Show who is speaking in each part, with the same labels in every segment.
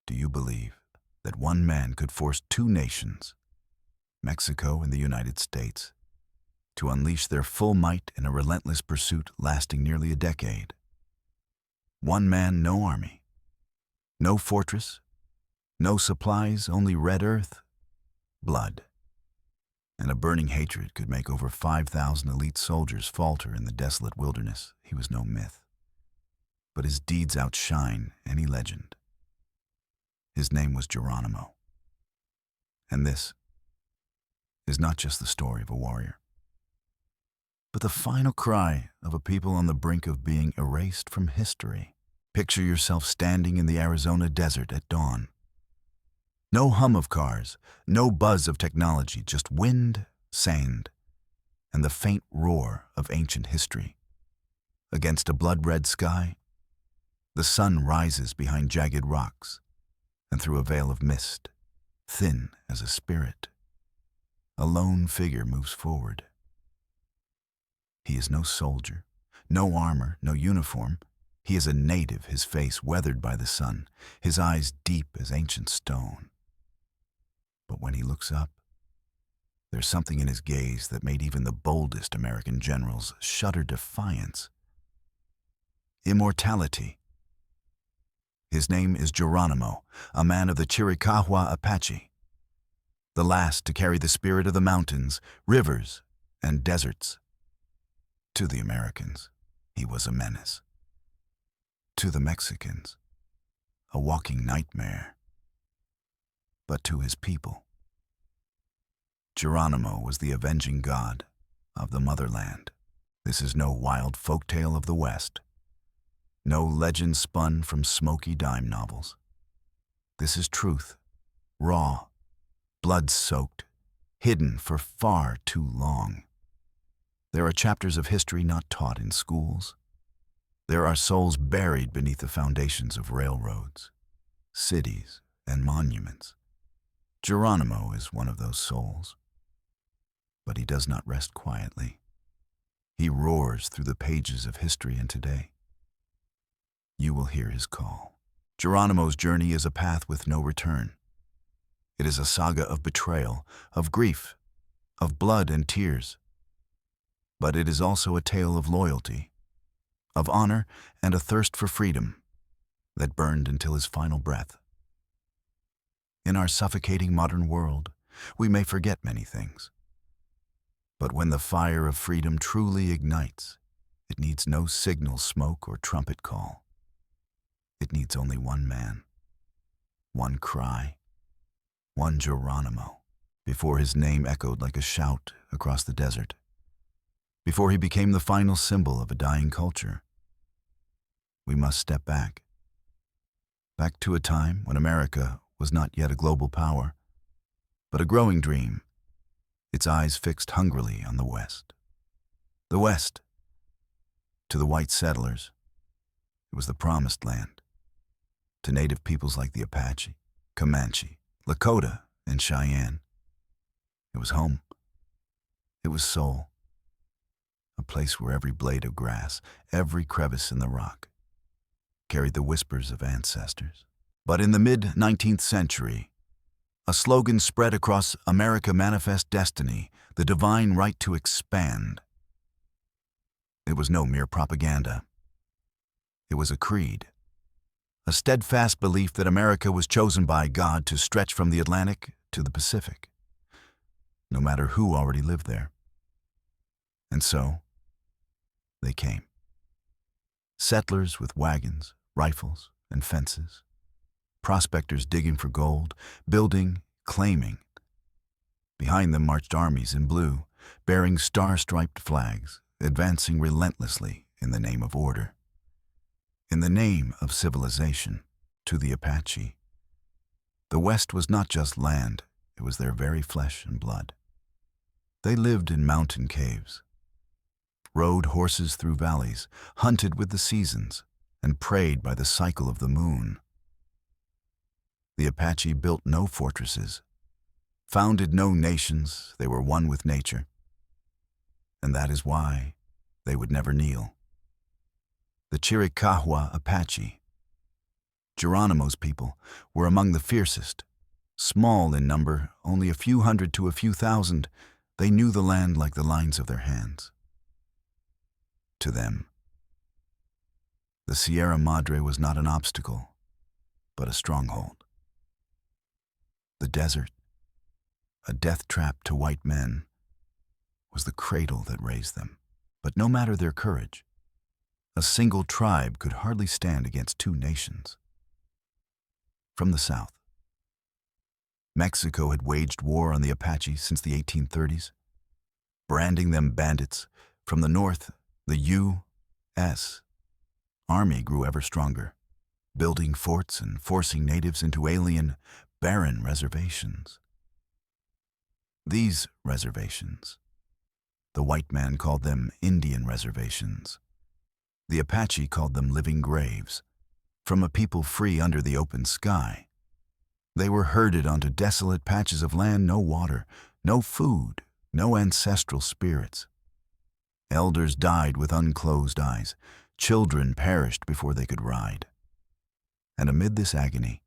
Speaker 1: Do you believe that one man could force two nations, Mexico and the United States, to unleash their full might in a relentless pursuit lasting nearly a decade? One man, no army, no fortress, no supplies, only red earth, blood, and a burning hatred could make over 5,000 elite soldiers falter in the desolate wilderness. He was no myth, but his deeds outshine any legend. His name was Geronimo. And this is not just the story of a warrior, but the final cry of a people on the brink of being erased from history. Picture yourself standing in the Arizona desert at dawn. No hum of cars, no buzz of technology, just wind, sand, and the faint roar of ancient history. Against a blood-red sky, the sun rises behind jagged rocks, and through a veil of mist, thin as a spirit, a lone figure moves forward. He is no soldier, no armor, no uniform. He is a native, his face weathered by the sun, his eyes deep as ancient stone. But when he looks up, there's something in his gaze that made even the boldest American generals shudder defiance. Immortality. His name is Geronimo, a man of the Chiricahua Apache, the last to carry the spirit of the mountains, rivers, and deserts. To the Americans, he was a menace. To the Mexicans, a walking nightmare. But to his people, Geronimo was the avenging god of the motherland. This is no wild folktale of the West, no legend spun from smoky dime novels. This is truth, raw, blood-soaked, hidden for far too long. There are chapters of history not taught in schools. There are souls buried beneath the foundations of railroads, cities, and monuments. Geronimo is one of those souls. But he does not rest quietly. He roars through the pages of history and today. You will hear his call. Geronimo's journey is a path with no return. It is a saga of betrayal, of grief, of blood and tears. But it is also a tale of loyalty, of honor, and a thirst for freedom that burned until his final breath. In our suffocating modern world, we may forget many things. But when the fire of freedom truly ignites, it needs no signal smoke or trumpet call. It needs only one man, one cry, one Geronimo, before his name echoed like a shout across the desert, before he became the final symbol of a dying culture. We must step back to a time when America was not yet a global power, but a growing dream, its eyes fixed hungrily on the West. The West, to the white settlers, it was the promised land. To native peoples like the Apache, Comanche, Lakota, and Cheyenne, it was home. It was soul. A place where every blade of grass, every crevice in the rock, carried the whispers of ancestors. But in the mid-19th century, a slogan spread across America manifest destiny, the divine right to expand. It was no mere propaganda. It was a creed, a steadfast belief that America was chosen by God to stretch from the Atlantic to the Pacific, no matter who already lived there. And so, they came. Settlers with wagons, rifles, and fences. Prospectors digging for gold, building, claiming. Behind them marched armies in blue, bearing star-striped flags, advancing relentlessly in the name of order. In the name of civilization. To the Apache, the West was not just land, it was their very flesh and blood. They lived in mountain caves, rode horses through valleys, hunted with the seasons, and prayed by the cycle of the moon. The Apache built no fortresses, founded no nations. They were one with nature. And that is why they would never kneel. The Chiricahua Apache, Geronimo's people were among the fiercest. Small in number, only a few hundred to a few thousand, they knew the land like the lines of their hands. To them, the Sierra Madre was not an obstacle, but a stronghold. The desert, a death trap to white men, was the cradle that raised them. But no matter their courage, a single tribe could hardly stand against two nations. From the south, Mexico had waged war on the Apache since the 1830s, branding them bandits. From the north, the U.S. Army grew ever stronger, building forts and forcing natives into alien, barren reservations. These reservations, the white man called them Indian reservations. The Apache called them living graves. From a people free under the open sky, they were herded onto desolate patches of land, no water, no food, no ancestral spirits. Elders died with unclosed eyes. Children perished before they could ride. And amid this agony,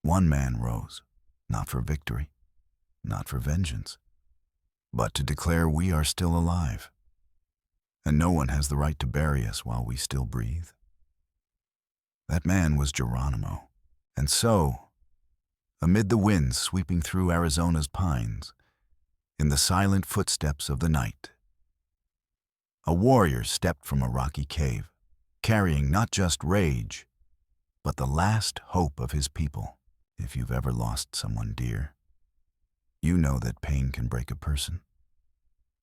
Speaker 1: one man rose, not for victory, not for vengeance, but to declare we are still alive, and no one has the right to bury us while we still breathe. That man was Geronimo. And so, amid the winds sweeping through Arizona's pines, in the silent footsteps of the night, a warrior stepped from a rocky cave, carrying not just rage, but the last hope of his people. If you've ever lost someone dear, you know that pain can break a person.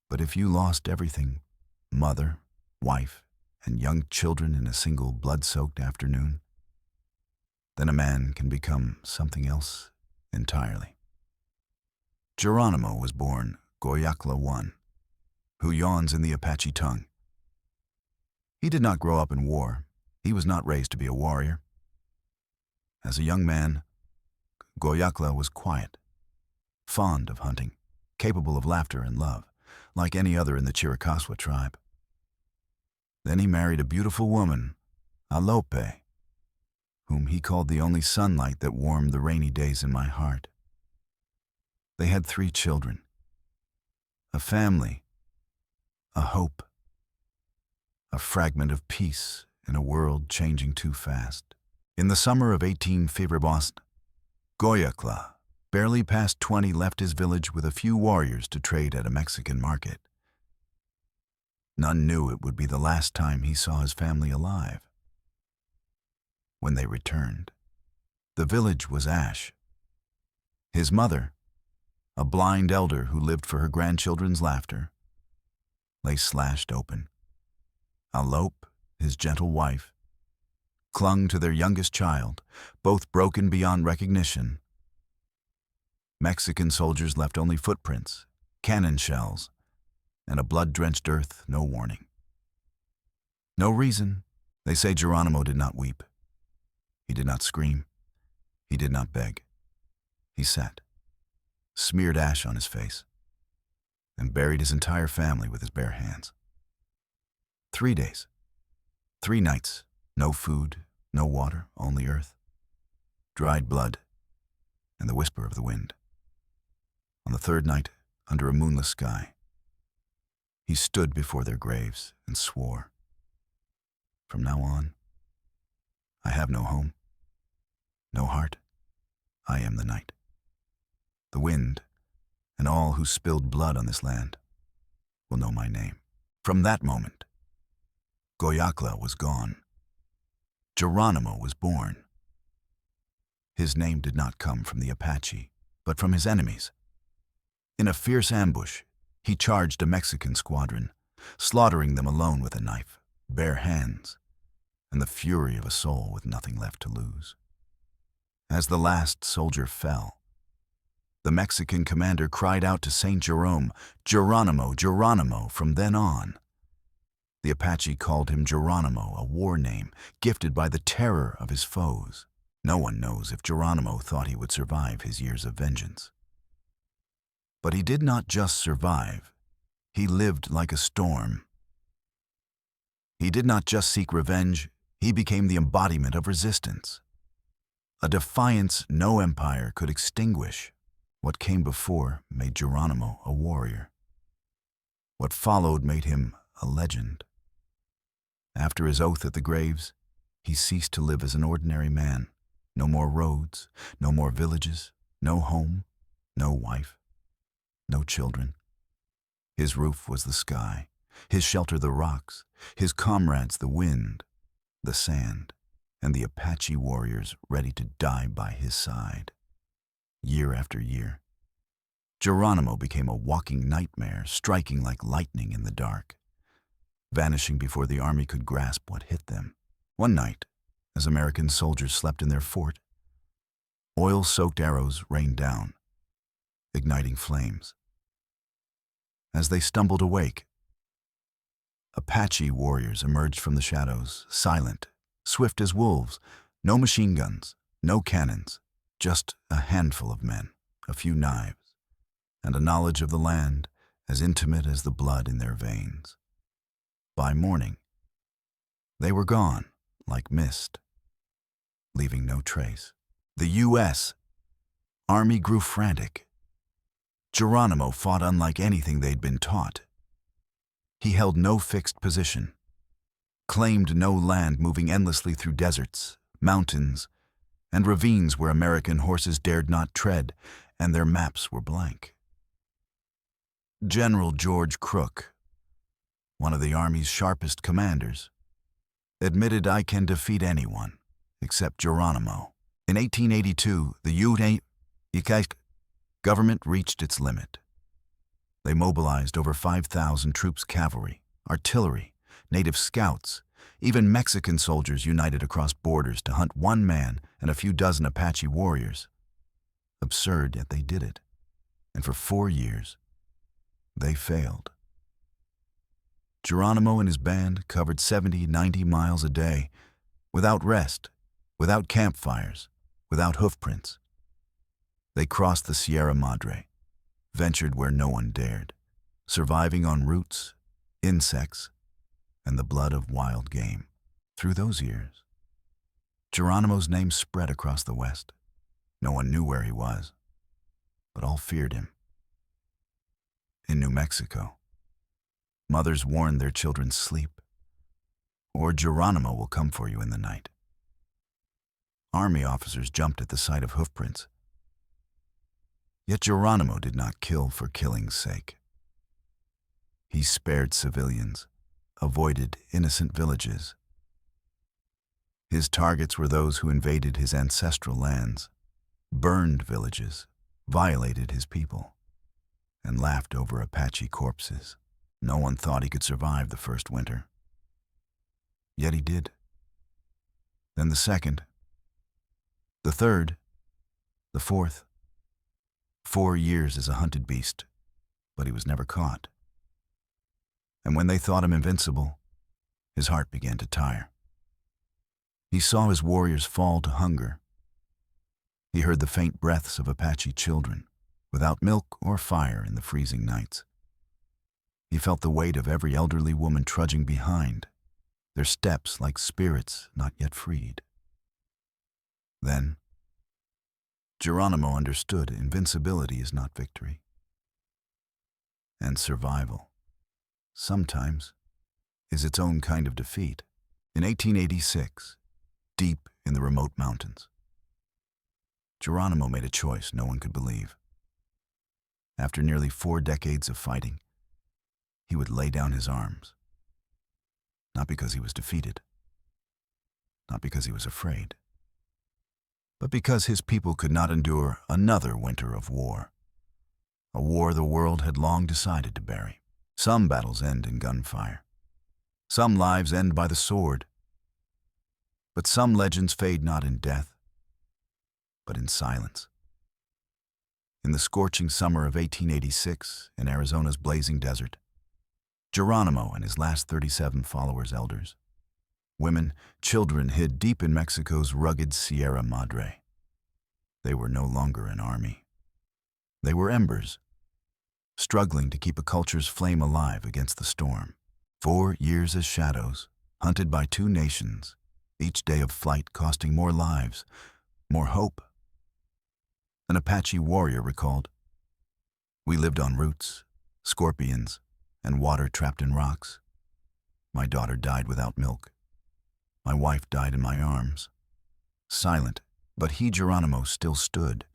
Speaker 1: But if you lost everything, mother, wife, and young children in a single blood-soaked afternoon, then a man can become something else entirely. Geronimo was born Goyakla I, who yawns in the Apache tongue. He did not grow up in war. He was not raised to be a warrior. As a young man, Goyakla was quiet, fond of hunting, capable of laughter and love, like any other in the Chiricahua tribe. Then he married a beautiful woman, Alope, whom he called the only sunlight that warmed the rainy days in my heart. They had 3 children, a family, a hope, a fragment of peace in a world changing too fast. In the summer of 1850, Goyakla, barely past 20, left his village with a few warriors to trade at a Mexican market. None knew it would be the last time he saw his family alive. When they returned, the village was ash. His mother, a blind elder who lived for her grandchildren's laughter, lay slashed open. Alope, his gentle wife, clung to their youngest child, both broken beyond recognition. Mexican soldiers left only footprints, cannon shells, and a blood-drenched earth, no warning. No reason. They say Geronimo did not weep. He did not scream. He did not beg. He sat, smeared ash on his face, and buried his entire family with his bare hands. 3 days, 3 nights, no food, no water, only earth, dried blood, and the whisper of the wind. On the 3rd night, under a moonless sky, he stood before their graves and swore, "From now on, I have no home, no heart. I am the night. The wind, and all who spilled blood on this land, will know my name." From that moment, Goyakla was gone. Geronimo was born. His name did not come from the Apache, but from his enemies. In a fierce ambush, he charged a Mexican squadron, slaughtering them alone with a knife, bare hands, and the fury of a soul with nothing left to lose. As the last soldier fell, the Mexican commander cried out to Saint Jerome, "Geronimo, Geronimo," from then on. The Apache called him Geronimo, a war name, gifted by the terror of his foes. No one knows if Geronimo thought he would survive his years of vengeance. But he did not just survive. He lived like a storm. He did not just seek revenge. He became the embodiment of resistance. A defiance no empire could extinguish. What came before made Geronimo a warrior. What followed made him a legend. After his oath at the graves, he ceased to live as an ordinary man. No more roads, no more villages, no home, no wife, no children. His roof was the sky, his shelter the rocks, his comrades the wind, the sand, and the Apache warriors ready to die by his side. Year after year, Geronimo became a walking nightmare, striking like lightning in the dark, vanishing before the army could grasp what hit them. One night, as American soldiers slept in their fort, oil-soaked arrows rained down, igniting flames. As they stumbled awake, Apache warriors emerged from the shadows, silent, swift as wolves, no machine guns, no cannons, just a handful of men, a few knives, and a knowledge of the land as intimate as the blood in their veins. By morning, they were gone like mist, leaving no trace. The U.S. Army grew frantic. Geronimo fought unlike anything they'd been taught. He held no fixed position, claimed no land, moving endlessly through deserts, mountains, and ravines where American horses dared not tread, and their maps were blank. General George Crook, one of the Army's sharpest commanders, admitted, "I can defeat anyone except Geronimo." In 1882, the U.S. government reached its limit. They mobilized over 5,000 troops, cavalry, artillery, native scouts, even Mexican soldiers united across borders to hunt one man and a few dozen Apache warriors. Absurd, yet they did it. And for 4 years, they failed. Geronimo and his band covered 70, 90 miles a day, without rest, without campfires, without hoofprints. They crossed the Sierra Madre, ventured where no one dared, surviving on roots, insects, and the blood of wild game. Through those years, Geronimo's name spread across the West. No one knew where he was, but all feared him. In New Mexico, mothers warned their children, "Sleep, or Geronimo will come for you in the night." Army officers jumped at the sight of hoofprints. Yet Geronimo did not kill for killing's sake. He spared civilians, avoided innocent villages. His targets were those who invaded his ancestral lands, burned villages, violated his people, and laughed over Apache corpses. No one thought he could survive the first winter. Yet he did. Then the second, the third, the fourth. 4 years as a hunted beast, but he was never caught. And when they thought him invincible, his heart began to tire. He saw his warriors fall to hunger. He heard the faint breaths of Apache children, without milk or fire in the freezing nights. He felt the weight of every elderly woman trudging behind, their steps like spirits not yet freed. Then, Geronimo understood invincibility is not victory. And survival, sometimes, is its own kind of defeat. In 1886, deep in the remote mountains, Geronimo made a choice no one could believe. After nearly 4 decades of fighting, he would lay down his arms. Not because he was defeated, not because he was afraid, but because his people could not endure another winter of war. A war the world had long decided to bury. Some battles end in gunfire. Some lives end by the sword. But some legends fade not in death, but in silence. In the scorching summer of 1886, in Arizona's blazing desert, Geronimo and his last 37 followers, elders, women, children, hid deep in Mexico's rugged Sierra Madre. They were no longer an army. They were embers, struggling to keep a culture's flame alive against the storm. 4 years as shadows, hunted by 2 nations, each day of flight costing more lives, more hope. An Apache warrior recalled, "We lived on roots, scorpions, and water trapped in rocks. My daughter died without milk. My wife died in my arms. Silent, but he, Geronimo, still stood.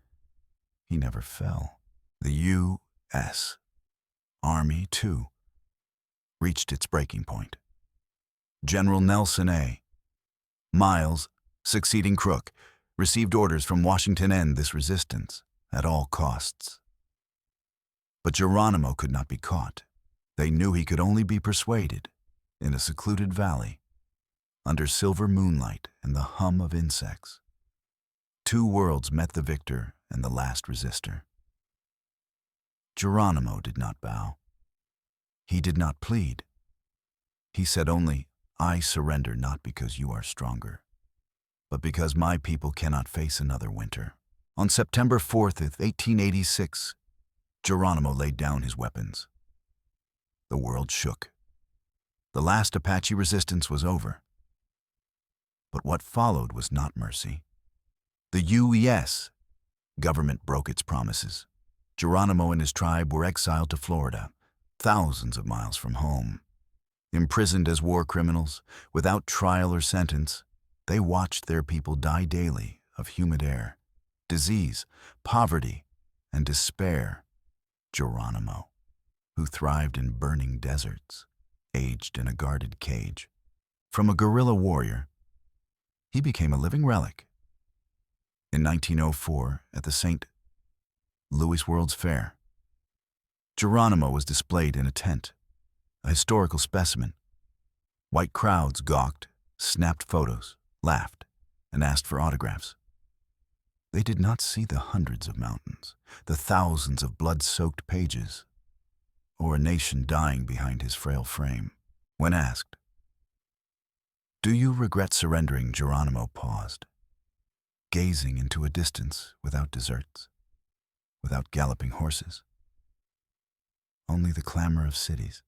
Speaker 1: He never fell." The U.S. Army, too, reached its breaking point. General Nelson A. Miles, succeeding Crook, received orders from Washington to end this resistance at all costs. But Geronimo could not be caught. They knew he could only be persuaded in a secluded valley, under silver moonlight and the hum of insects. Two worlds met the victor and the last resistor. Geronimo did not bow. He did not plead. He said only, "I surrender not because you are stronger, but because my people cannot face another winter." On September 4th, 1886, Geronimo laid down his weapons. The world shook. The last Apache resistance was over. But what followed was not mercy. The U.S. government broke its promises. Geronimo and his tribe were exiled to Florida, thousands of miles from home. Imprisoned as war criminals, without trial or sentence, they watched their people die daily of humid air, disease, poverty, and despair. Geronimo, who thrived in burning deserts, aged in a guarded cage. From a guerrilla warrior, he became a living relic. In 1904, at the St. Louis World's Fair, Geronimo was displayed in a tent, a historical specimen. White crowds gawked, snapped photos, laughed, and asked for autographs. They did not see the hundreds of mountains, the thousands of blood-soaked pages, or a nation dying behind his frail frame. When asked, "Do you regret surrendering?" Geronimo paused, gazing into a distance without deserts, without galloping horses, only the clamor of cities.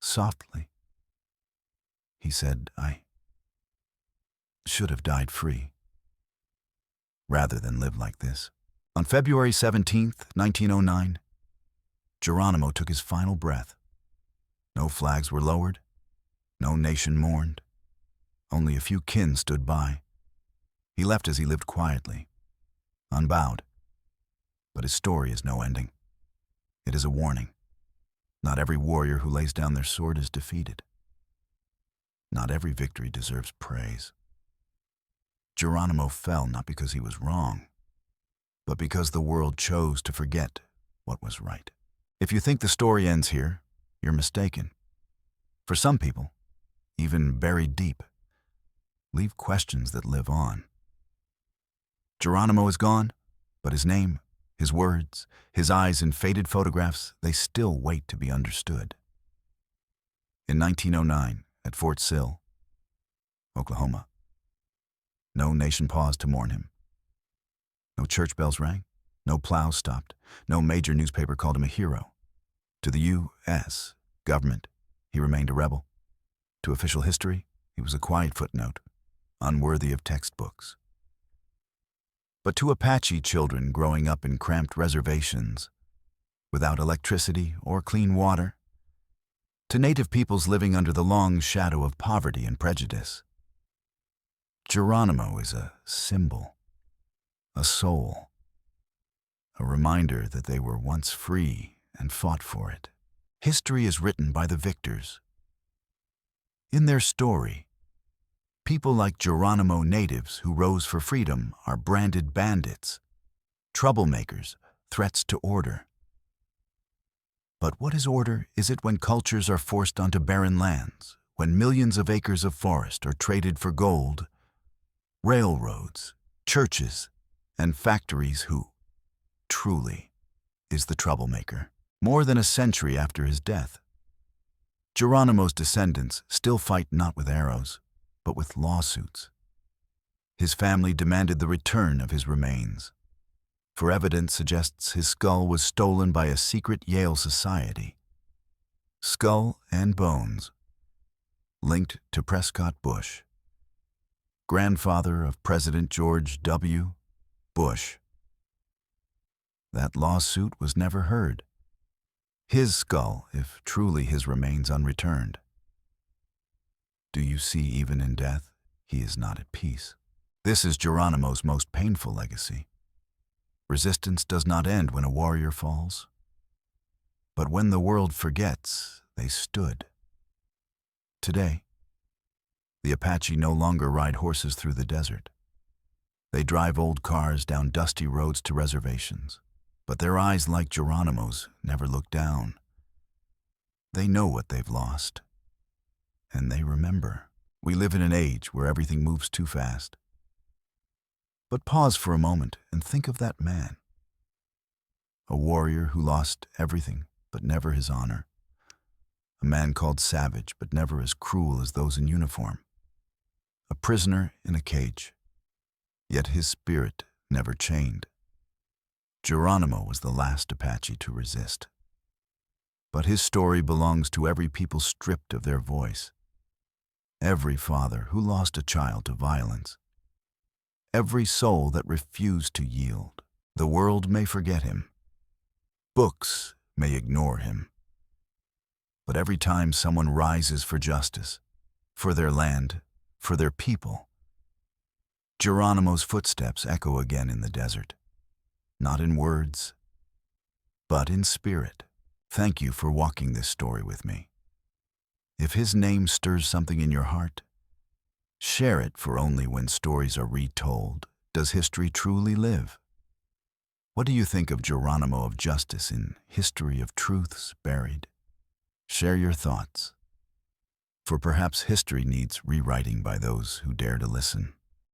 Speaker 1: Softly, he said, "I should have died free, rather than live like this." On February 17th, 1909, Geronimo took his final breath. No flags were lowered, no nation mourned, only a few kin stood by. He left as he lived quietly, unbowed. But his story is no ending. It is a warning. Not every warrior who lays down their sword is defeated. Not every victory deserves praise. Geronimo fell not because he was wrong, but because the world chose to forget what was right. If you think the story ends here, you're mistaken. For some people, even buried deep, leave questions that live on. Geronimo is gone, but his name, his words, his eyes in faded photographs, they still wait to be understood. In 1909, at Fort Sill, Oklahoma, no nation paused to mourn him. No church bells rang, no plows stopped, no major newspaper called him a hero. To the U.S. government, he remained a rebel. To official history, he was a quiet footnote, unworthy of textbooks. But to Apache children growing up in cramped reservations, without electricity or clean water, to Native peoples living under the long shadow of poverty and prejudice, Geronimo is a symbol, a soul, a reminder that they were once free and fought for it. History is written by the victors. In their story, people like Geronimo natives who rose for freedom are branded bandits, troublemakers, threats to order. But what is order? Is it when cultures are forced onto barren lands, when millions of acres of forest are traded for gold, railroads, churches, and factories? Who, truly, is the troublemaker? More than a century after his death, Geronimo's descendants still fight not with arrows, but with lawsuits. His family demanded the return of his remains, for evidence suggests his skull was stolen by a secret Yale society. Skull and bones linked to Prescott Bush, grandfather of President George W. Bush. That lawsuit was never heard. His skull, if truly his remains unreturned. Do you see, even in death, he is not at peace? This is Geronimo's most painful legacy. Resistance does not end when a warrior falls, but when the world forgets, they stood. Today, the Apache no longer ride horses through the desert. They drive old cars down dusty roads to reservations, but their eyes, like Geronimo's, never look down. They know what they've lost, and they remember. We live in an age where everything moves too fast. But pause for a moment and think of that man. A warrior who lost everything, but never his honor. A man called savage, but never as cruel as those in uniform. A prisoner in a cage, yet his spirit never chained. Geronimo was the last Apache to resist. But his story belongs to every people stripped of their voice. Every father who lost a child to violence. Every soul that refused to yield. The world may forget him. Books may ignore him. But every time someone rises for justice, for their land, for their people, Geronimo's footsteps echo again in the desert. Not in words, but in spirit. Thank you for walking this story with me. If his name stirs something in your heart, share it, for only when stories are retold does history truly live. What do you think of Geronimo of Justice in History of Truths Buried? Share your thoughts, for perhaps history needs rewriting by those who dare to listen.